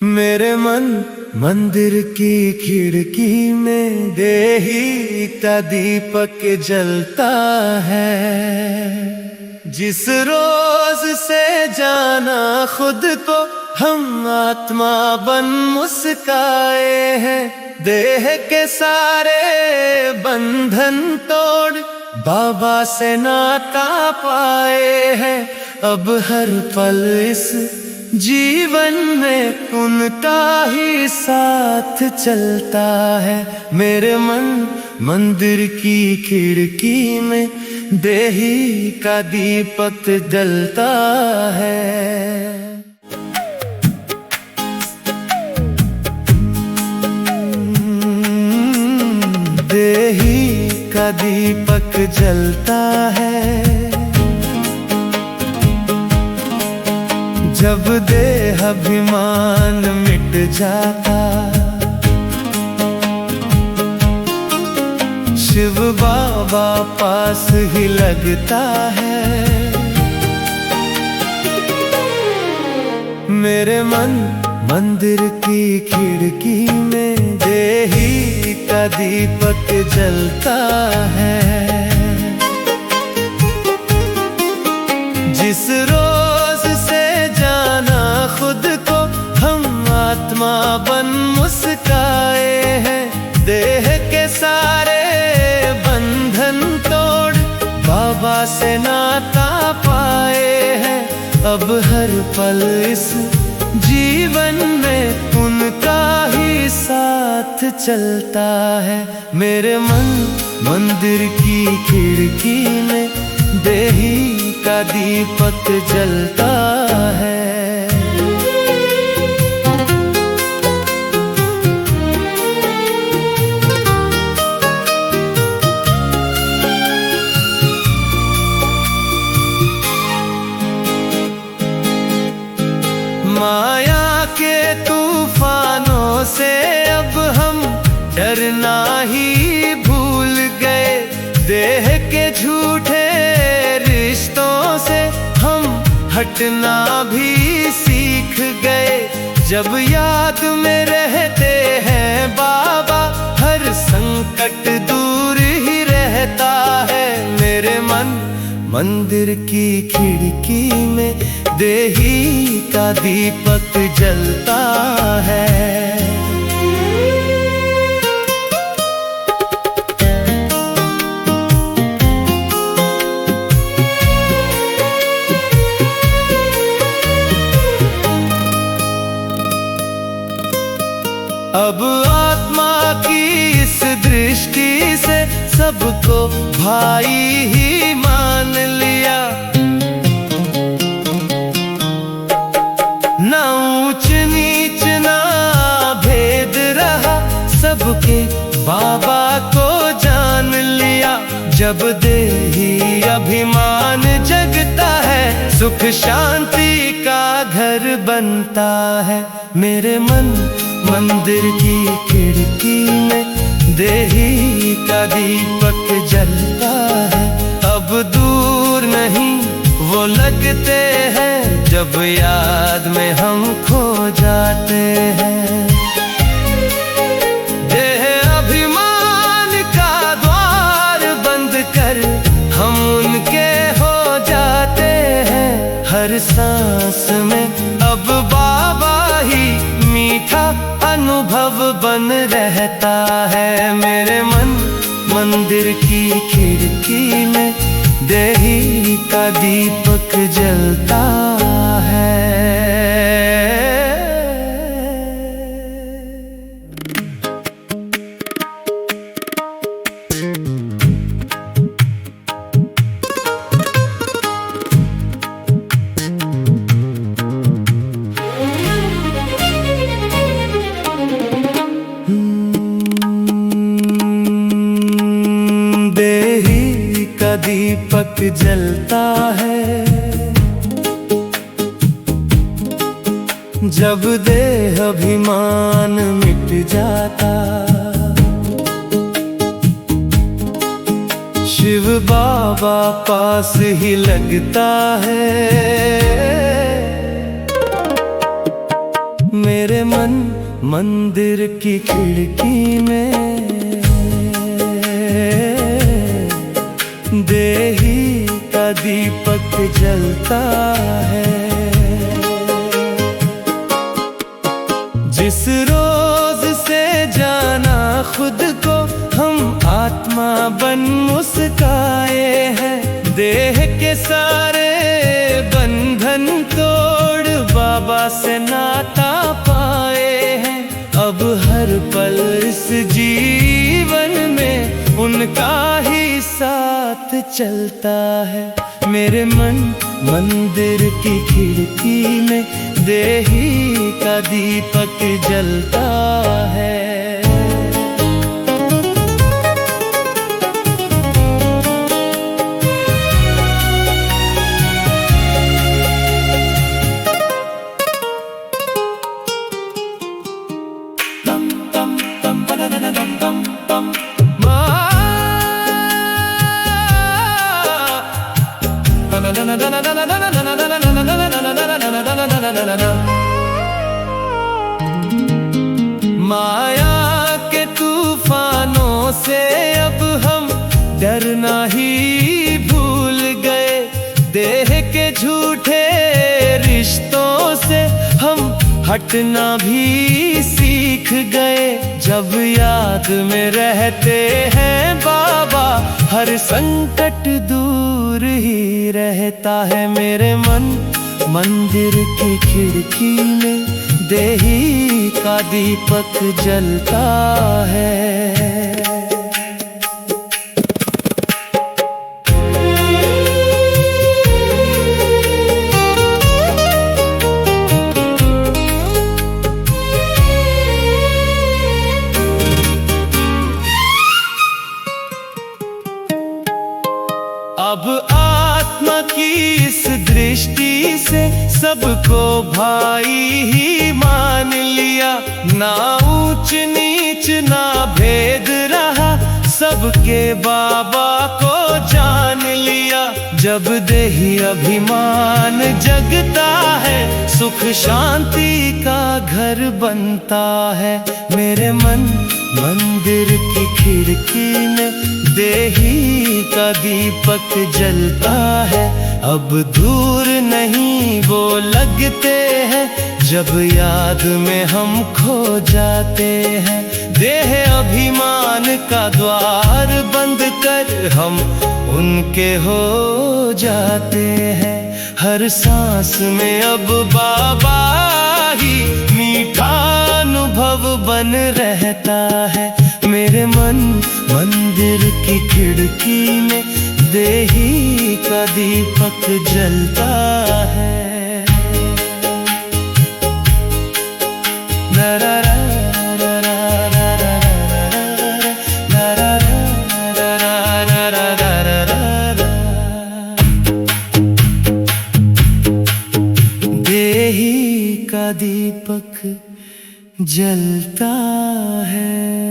मेरे मन मंदिर की खिड़की में देही का दीपक जलता है। जिस रोज से जाना खुद को हम आत्मा बन मुस्काए हैं, देह के सारे बंधन तोड़ बाबा से नाता पाए हैं। अब हर पल इस जीवन में उनका ही साथ चलता है। मेरे मन मंदिर की खिड़की में देही का दीपक जलता है। देही का दीपक जलता है जब देह अभिमान मिट जाता। शिव बाबा पास ही लगता है। मेरे मन मंदिर की खिड़की में देही का दीपक जलता है। जिस रोज से जाना खुद को हम आत्मा बन मुस्काए हैं, देह के सारे बंधन तोड़ बाबा से नाता पाए हैं। अब हर पल इस जीवन में उनका ही साथ चलता है। मेरे मन मंदिर की खिड़की में देही का दीपक जलता है। माया के तूफानों से अब हम डरना ही भूल गए। देह के झूठे रिश्तों से हम हटना भी सीख गए। जब याद में रहते हैं बाबा, हर संकट दूर ही रहता है। मेरे मन मंदिर की खिड़की में देही का दीपक जलता है। अब आत्मा की इस दृष्टि से सबको भाई ही मान लिया। ना ऊंच नीच ना भेद रहा, सबके बाबा को जान लिया। जब देही अभिमान जगता है, सुख शांति का घर बनता है। मेरे मन मंदिर की खिड़की में देही का दीपक जलता है। अब दूर नहीं वो लगते हैं, जब याद में हम खो जाते हैं। देह अभिमान का द्वार बंद कर हम उनके हो जाते हैं। हर सांस में अब बाबा ही मीठा अनुभव बन रहता है। मेरे मन मंदिर की खिड़की में देही का दीपक जलता है। देही का दीपक जलता है जब देह अभिमान मिट जाता। शिव बाबा पास ही लगता है। मेरे मन मंदिर की खिड़की में देही का दीपक जलता है। जिस रोज से जाना खुद को हम आत्मा बन मुस्काए हैं, देह के सारे बंधन तोड़ बाबा से नाता पाए हैं। अब हर पल इस जीवन में उनका ही साथ चलता है। मेरे मन मंदिर की खिड़की में देही का दीपक जलता है। माया के तूफानों से अब हम डरना ही भूल गए। देह के झूठे रिश्तों से हम हटना भी सीख गए। जब याद में रहते हैं बाबा, हर संकट दूर ही रहता है। मेरे मन मंदिर की खिड़की में देही का दीपक जलता है। अब आत्मा की इस दृष्टि से सबको भाई ही मान लिया। ना ऊंच नीच ना भेद रहा, सबके बाबा को जान लिया। जब देही अभिमान जगता है, सुख शांति का घर बनता है। मेरे मन मंदिर की खिड़की में देही का दीपक जलता है। अब दूर नहीं वो लगते हैं, जब याद में हम खो जाते हैं। देह अभिमान का द्वार बंद कर हम उनके हो जाते हैं। हर सांस में अब बाबा ही मीठा अनुभव बन रहता है। मेरे मन मंदिर की खिड़की में देही का दीपक जलता है। देही का दीपक जलता है।